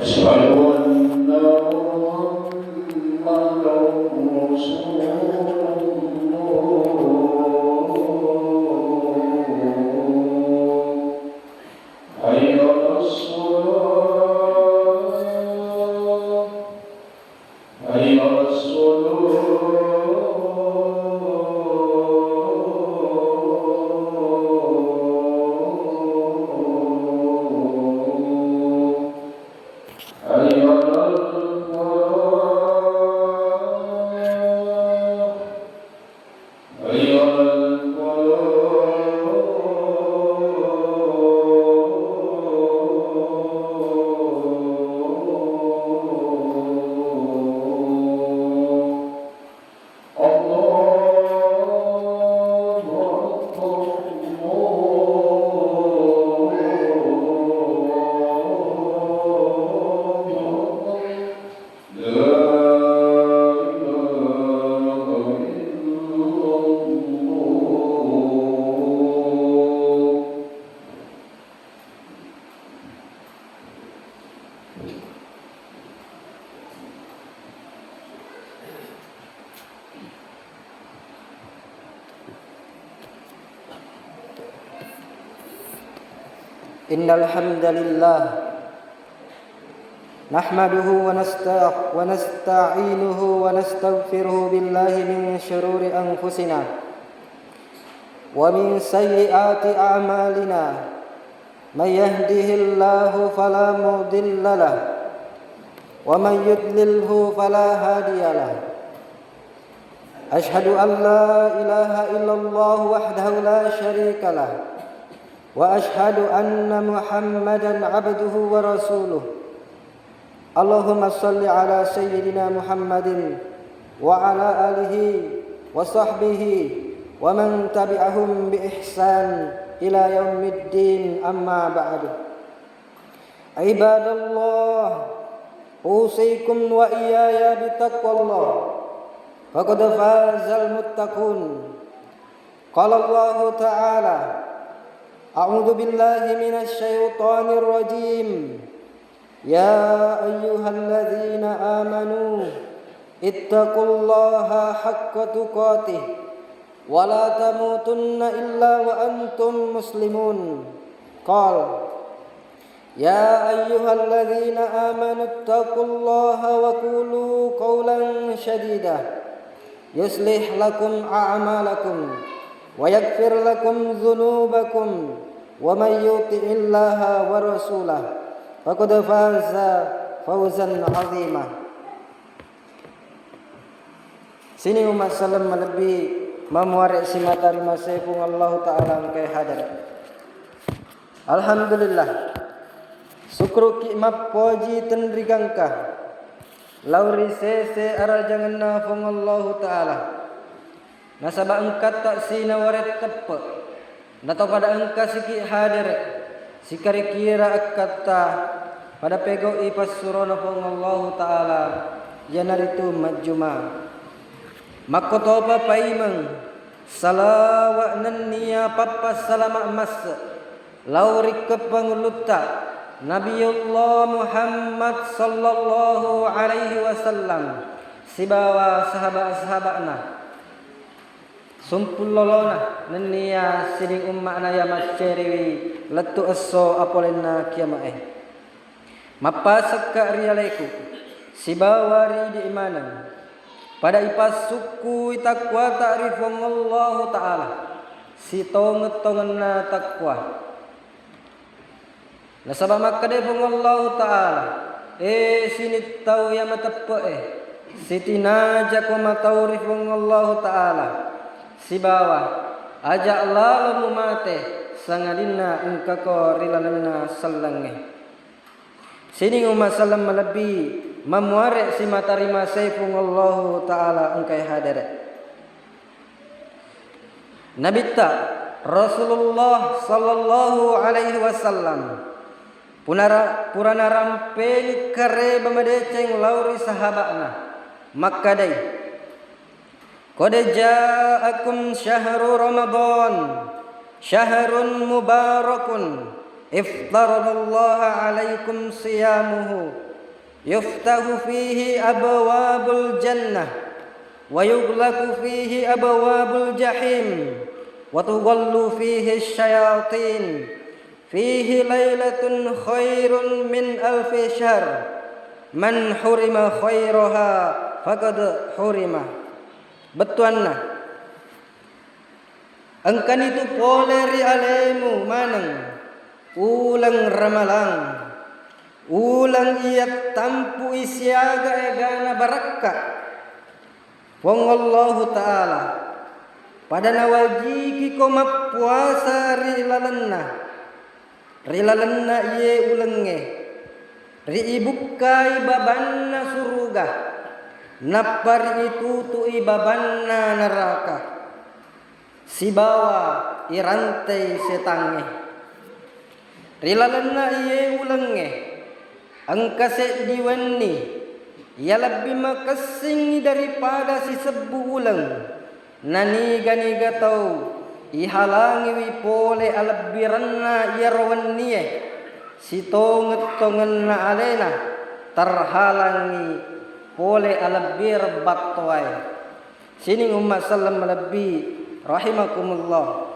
أشهد أن محمدا رسول الله. حي على الصلاة حي على إن الحمد لله نحمده ونستعينه ونستغفره بالله من شرور أنفسنا ومن سيئات أعمالنا من يهده الله فلا مضل له ومن يضلله فلا هادي له أشهد أن لا إله إلا الله وحده لا شريك له وأشهد أن محمدا عبده ورسوله اللهم صل على سيدنا محمد وعلى آله وصحبه ومن تبعهم بإحسان إلى يوم الدين أما بعد عباد الله أوصيكم وإياي بتقوى الله فقد فاز المتقون قال الله تعالى أعوذ بالله من الشيطان الرجيم يا أيها الذين آمنوا اتقوا الله حق تقاته ولا تموتن إلا وأنتم مسلمون قال يا أيها الذين آمنوا اتقوا الله وقولوا قولا سديدا يصلح لكم أعمالكم ويغفر لكم ذنوبكم ومن يطع الله ورسوله فقد فاز فوزا عظيما. Sini umat salam lebih memuarek si matahari masepung Allah Ta'ala engkai hadar. Alhamdulillah syukur kikmat puji tenrigangkah lauri sese arajangan nafung Allah Ta'ala nasabah engkat tak sina waret tepe nato pada engka sikit hadir sikari kira akata pada pego ipas surona pong Allah Ta'ala janaritu majuma makotopa paimang salawa nanniya papas salama mas lauri kepanguluta Nabiullah Muhammad sallallahu alaihi wasallam sibawa sahabat-sahabatna sumpul lolona nenia sining ummakna ya maceriwi letu esso apolenna kiamae mapasak ka rialeku sibawari di imanan pada ipas suku takwa ta'rifung Allah Ta'ala si tonget-tongenna takwa nasabah makade pung Allah Ta'ala sini tau ya matepe siti naja ko mataurifung Allah Ta'ala si bawah ajak lalu mate sangadina engkako rilanana sallange sini umat salam melebi memuarek si matarima saifung Allah Ta'ala engkai hadir Nabi ta Rasulullah sallallahu alaihi wasallam purana rampeni kare bamadeceng lauri sahabatna makkadai qad ja'akum syahru ramadan syahrun mubarakun iftaradallahu alaikum siyamuhu yuftahu fihi abwabul jannah wa yughlaqu fihi abwabul jahim wa tughallu fihi syayatin fihi lailatun khairun min alfi syahr man hurima khairaha faqad hurima. Betuanna angkan itu poleri alemu manang ulang ramalang ulang ia tampu isiaga egana barakah wong Allah Ta'ala pada nawajiki koma puasa rilalenna iye ulenge ri ibukai babanna suruga napari itu tu ibabanna neraka si bawa irantai setange rilalenna iye ulenge angkase diwenni ia lebih makasing daripada si sebu ulang naniga-niga tau ihalangi wipole alabiranna ia rawanniye si tonget-tongen na alena terhalangi pole alabir batwai. Sini umat sallam lebih rahimakumullah.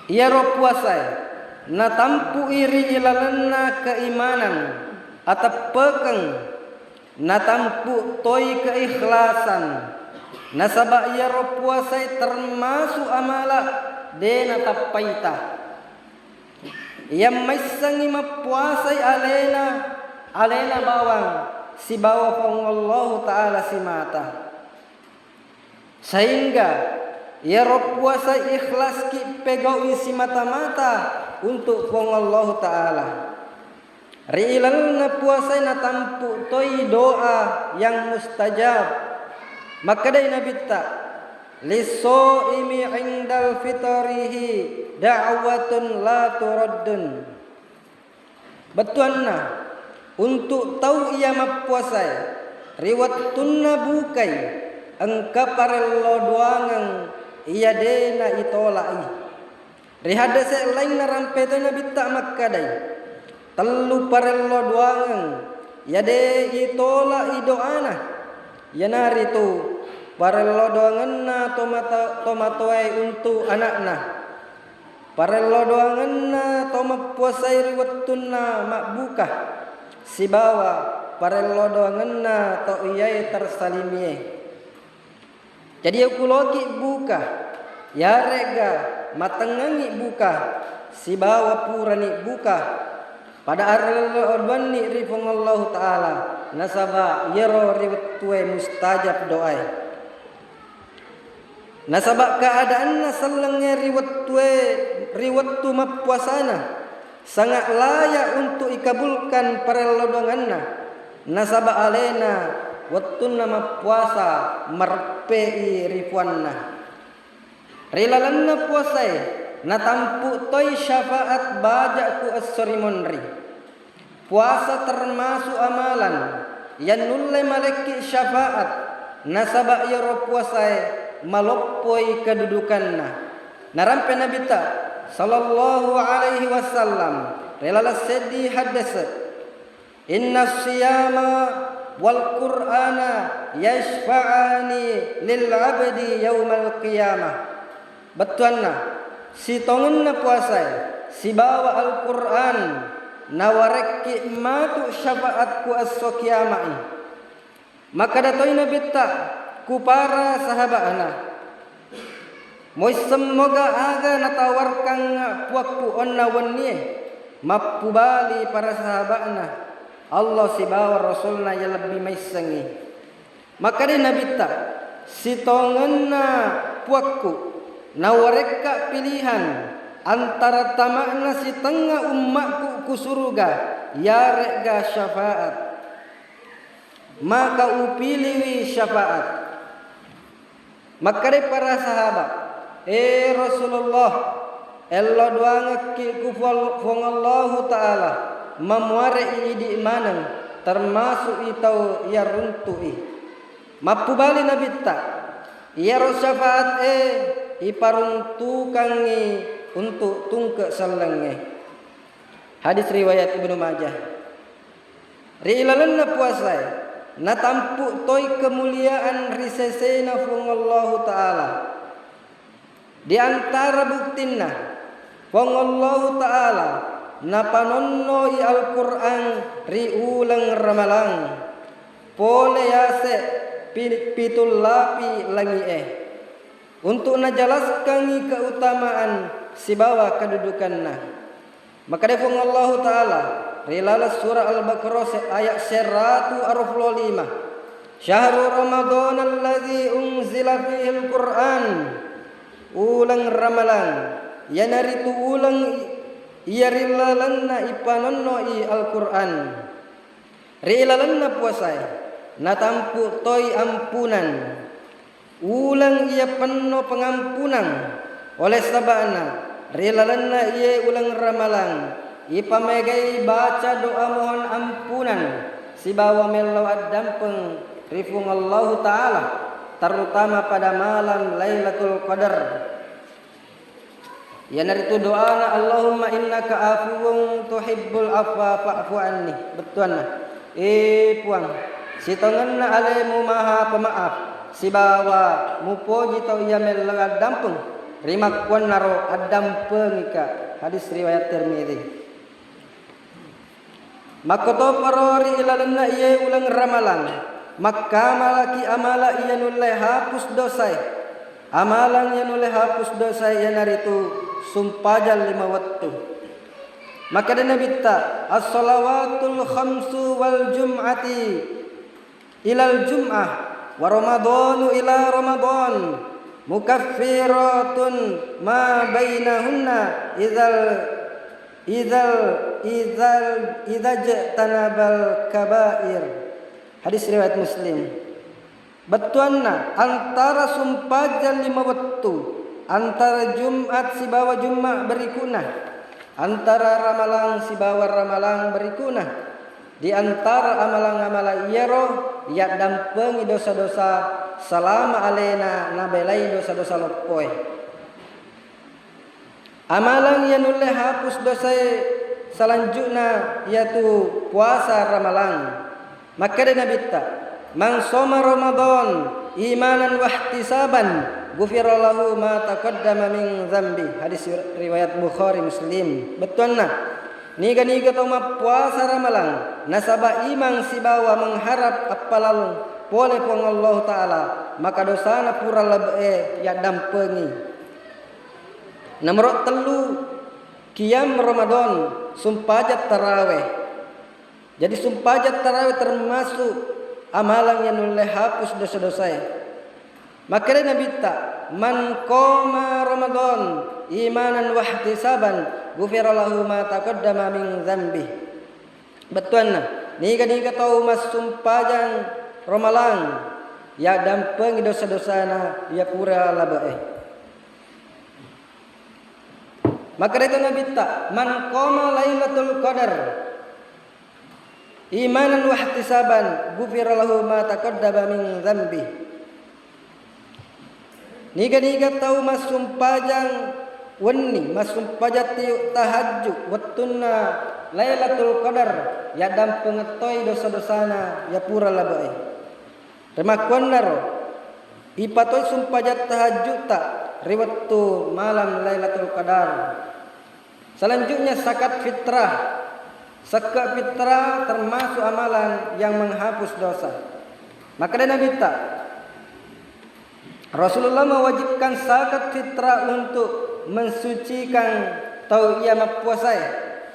Ia ro puasa na tampu iri ilalanna keimanan atap pekeng na tampu toy keikhlasan nasaba ia ro puasa termasuk amala dena tapaita ia maisangi mapuasa alena bawang si bawa pang Allah Ta'ala si mata sehingga ia ro puasa ikhlas ki pegau isi mata-mata untuk pang Allah Ta'ala. Riilalna puasa na tampu toy doa yang mustajab. Maka day nabita lisoimi indal fitrihi da'watun la turaddun. Betuanna untuk tahu ia mapuasai riwattunna bukai engka parello doangan ia dena itolai. Rihada se lain narampe toy nabita makadai. Telu parello doangan ya de itola idoana ya nari tu parello doangan na tomatoai untuk anakna parello doangan na tomak puasai riwattunna makbuka si bawa parello doangan na to iyai tersalimie. Jadi aku loki buka ya rega matengangi buka si bawa purani buka pada arwan ni rifung Allah Ta'ala nasaba yero riwattuai mustajab doai nasaba keadaan nasalangnya riwattu mapuasana sangat layak untuk ikabulkan parelodonganna nasaba alena wattunna mapuasa marpei rifuanna rilalanna puasai na tampu toy syafaat bajakku as-sorimonri. Puasa termasuk amalan yang nulle maleki syafaat nasaba yaro puasai maloppoi kedudukanna. Narampe Nabi ta sallallahu alaihi wasallam relala sedih hadas inna siyama wal qur'ana yashfa'ani lil abdi yaumal qiyamah. Betuanna si tongenna puasai si bawa Al-Quran nawareki matu syafaatku as-so kiamai maka datoi Nabi ta ku para sahabatna moi semoga aga natawarkan puakku onna wennie mapubali para sahabatna Allah si bawa rasulna ya lebih maisangi maka di Nabi ta si tongenna puakku nawareka pilihan antara tamakna si tengah umatku ku surga ya rega syafaat maka upiliwi syafaat maka de para sahabat Rasulullah ella doangaki ku fong Allah Ta'ala mamuare idi manang termasuk itau ya runtui mapubali Nabi ta ya syafaat iparuntukangi untuk tungke salenge. Hadis riwayat Ibnu Majah. ri ilalanna puasai na tampu toy kemuliaan risesena fung Allah Ta'ala. Di antara buktinna fung Allah Ta'ala na panonno i Al-Quran ri ulang ramalang pole yase pitul lapi langi untuk najelaskan keutamaan si bawa kedudukanna. Maka defung Allah Ta'ala rilalas surah Al-Baqarah ayat 145. Syahrul Ramadan alladzi unzila fihi al-Qur'an. Ulang ramalan yanaritu ulang iyarilalanna ipanonno i Al-Quran. Rilalanna puasai na tampu toy ampunan. Ulang ia penuh pengampunan oleh sabana rilalanna ia ulang ramalan ipamegai baca doa mohon ampunan si bawa melawat dampeng rifung Allah Ta'ala terutama pada malam Lailatul Qadar. Ya naritu doana Allahumma innaka afuwun tuhibbul afwa fa'fu anni. Betuanna puang sitonganna alaimu maha pemaaf si bawa mupoji tau ia melawat dampeng rimakwan naro adampeng ika. Hadis riwayat Tirmidzi. Makoto parori ilalanna iya ulang ramalan maka malaki amala iya nulai hapus dosai amalan iya nulai hapus dosai iya naritu sumpajal 5 waktu. Maka ada Nabi ta as-salawatul khamsu wal jum'ati ilal jum'ah wa ramadhanu ila ramadhan mukaffiratun ma bainahunna idza tanabal kabair. Hadis riwayat Muslim. Betuanna antara sumpajal 5 waktu antara Jumat si bawa Jumat berikuna antara ramalang si bawa ramalang berikuna di antara amalang-amalang iyaro ya dampengi dosa-dosa selama alena nabelai dosa-dosa lopoi. Amalang yang nulai hapus dosa selanjutnya yaitu puasa ramalang. Maka ada Nabi ta man soma Ramadan imanan wa ihtisaban ghufira lahu ma taqaddama min dzambi. Hadis riwayat Bukhari Muslim. Betulna niga tau puasa ramalang nasaba iman si bawa mengharap apalal pole pong Allah Ta'ala maka dosana pura lebe ya dampengi. Nomor 3 qiyam Ramadan sumpajat tarawih. Jadi sumpajat tarawih termasuk amalan yang nulai hapus dosa-dosa. Maka Nabi ta man qama Ramadan imanan wa ihtisaban ghufira lahu ma taqaddama min dzambi. Betulna niga tau mas sumpajang ramalang ya dampengi dosa-dosana ya pura labae. Maka itu Nabi ta man qama Lailatul Qadar imanan wa ihtisaban ghufira lahu ma taqaddama min dzambi. Niga tau mas sumpajang wenni mas sumpajat tahajud wattuna Lailatul Qadar ya dampeng toy dosa-dosana ya pura labae. Remakon naro ipatoy sumpajat tahajud ta riwattu malam Lailatul Qadar. Selanjutnya zakat fitrah. Zakat fitrah termasuk amalan yang menghapus dosa. Maka ada Nabi ta Rasulullah mewajibkan zakat fitrah untuk mensucikan tau ia mapuasai.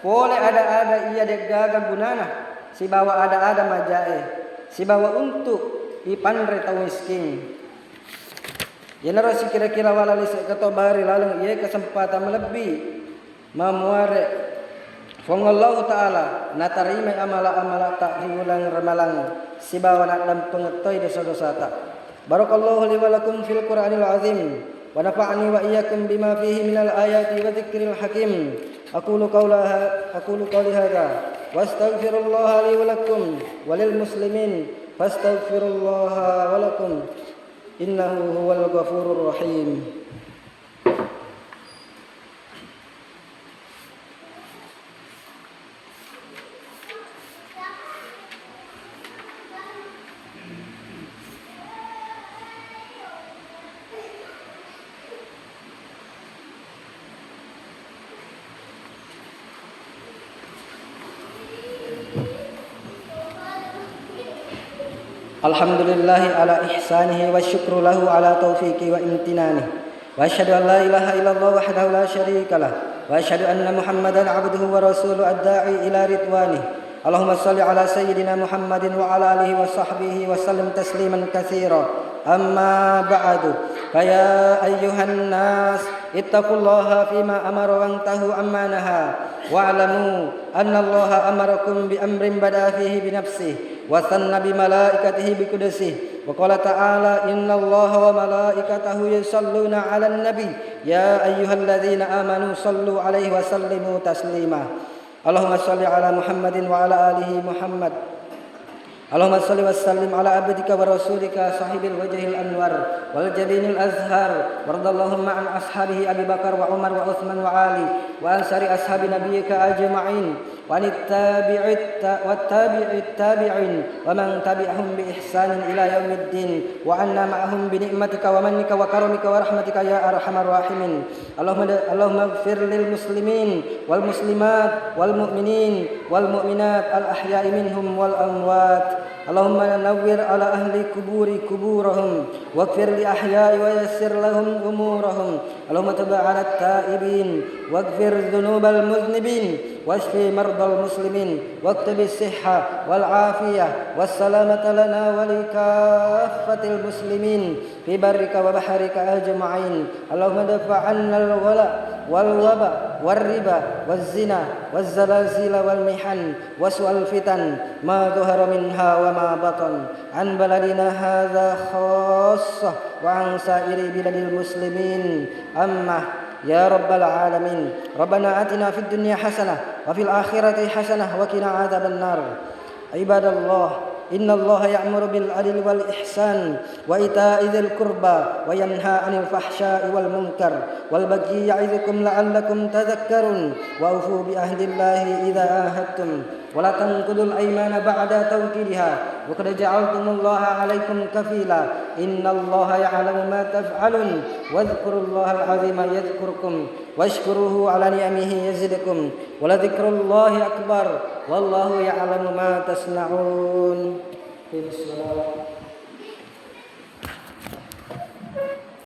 Boleh ada ia degaga gunana si bawa ada majae si bawa untuk ipandre tau miskin. Ya narasi kira-kira walali sekatau bari lalang ia kesempatan melebih memuare fong Allah Ta'ala na tarima amala-amala tak diulang ramalang si bawa nak dan pengetoy dosa-dosa tak. Barakallahu li wa lakum fil Qur'anil azim wa nafa'ani wa iyyakum bima fihi minal ayati wa dzikril hakim. Aqulu qawli hadza wa astaghfirullaha li wa lakum wa lil muslimin fastaghfirullaha wa lakum innahu huwal ghafurur rahim. Alhamdulillahi ala ihsanihi wa syukru lahu ala taufiqi wa imtinanihi. Wa asyhadu an la ilaha illallah wahdahu la syarika lah. Wa asyhadu anna Muhammadan abduhu wa rasuluhu ad-da'i ila ridwanih. Allahumma salli ala sayyidina Muhammadin wa ala alihi wa sahbihi wa sallim tasliman katsira. Amma ba'du. Fa ya ayyuhan nas ittaqullaha fima amara wa antahu amma naha. Wa'lamu anna Allaha amarakum bi amrin bada fihi bi nafsihi wa sanna bi malaikatihi bi qudusihi wa qala ta'ala innallaha wa malaikatahu yusalluna 'alan nabi ya ayyuhalladzina amanu sallu 'alaihi wa sallimu taslima. Allahumma shalli ala Muhammadin wa ala alihi Muhammad. Allahumma shalli wa sallim ala abdika wa rasulika sahibil wajhil anwar wal jabinil azhar wardallahumma an ashabihi Abi Bakar wa Umar wa Utsman wa Ali wa ansari ashabi nabiyyika ajma'in wa anit tabi'it tabi'in wa man tabi'ahum bi ihsanin ila yaumiddin wa anna ma'ahum bi ni'matika wa mannika wa karamika wa rahmatika ya arhamar rahimin. Allahumma ighfir lil muslimin wal muslimat wal mu'minin wal mu'minat al ahya'i minhum wal amwat. Allahumma nawwir ala ahli kuburi kuburahum waghfir li ahya'i wa yassir lahum umurahum. Allahumma tub 'ala at-ta'ibin waghfir dhunubal muznibin washfi mardal muslimin waktub as-sihha wal 'afiyah was salamata lana wa li kaffatil muslimin fi barrika wa bahrika ajma'in. Allahumma dafa' 'anna al-wala wal waba wal riba waz zina waz zalazila wal mihan wasu'al fitan ma dhahara minha wa ma batan an baladina hadza khassah wa an sa'iri biladil muslimin amma ya rabbal alamin. Rabbana atina fid dunya hasanah wa fil akhirati hasanah wa qina adzaban nar. Ibadallah, innallaha ya'muru bil 'adli wal ihsan wa ita'i dzil qurba wa yanha 'anil fahsya'i wal munkar wal bagyi ya'idzukum la'allakum tadhakkarun wa ufu bi ahdillahi idza ahadtum wa la tanqudul aymana ba'da tawkidiha wa qad ja'altumullaha 'alaykum kafila innallaha ya'lamu ma taf'alun wadhkurullaha al-'azima yadhkurkum washkuruhu 'ala ni'amihi yazidkum wa la dzikrullahi akbar wallahu ya'lamu ma tasna'un. Bismillah.